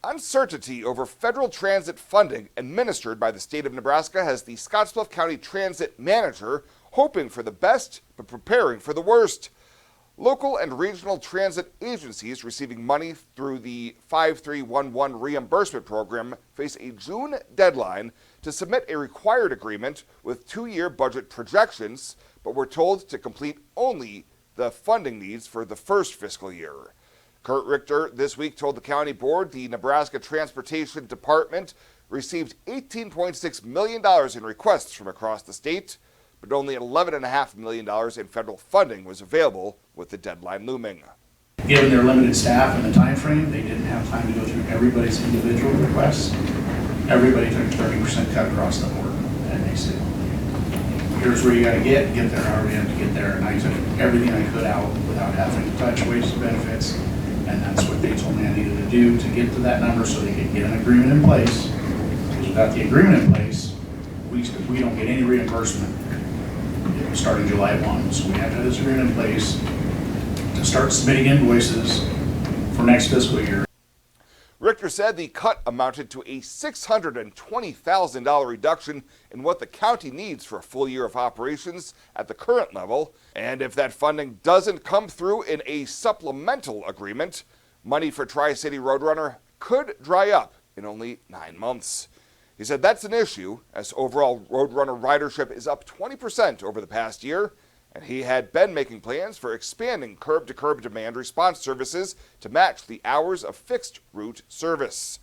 Uncertainty over federal transit funding administered by the state of Nebraska has the Scottsbluff County Transit Manager hoping for the best but preparing for the worst. Local and regional transit agencies receiving money through the 5311 reimbursement program face a June deadline to submit a required agreement with 2-year budget projections, but were told to complete only the funding needs for the first fiscal year. Kurt Richter this week told the county board the Nebraska Transportation Department received $18.6 million in requests from across the state, but only $11.5 million in federal funding was available with the deadline looming. Given their limited staff and the time frame, they didn't have time to go through everybody's individual requests. Everybody took a 30% cut across the board, and they said, here's where you got to get there, however you have to get there. And I took everything I could out without having to touch wages and benefits. And that's what they told me I needed to do to get to that number so they could get an agreement in place. Because without the agreement in place, we don't get any reimbursement starting July 1. So we have to have this agreement in place to start submitting invoices for next fiscal year. Richter said the cut amounted to a $620,000 reduction in what the county needs for a full year of operations at the current level. And if that funding doesn't come through in a supplemental agreement, money for Tri-City Roadrunner could dry up in only 9 months. He said that's an issue, as overall Roadrunner ridership is up 20% over the past year, and he had been making plans for expanding curb-to-curb demand response services to match the hours of fixed route service.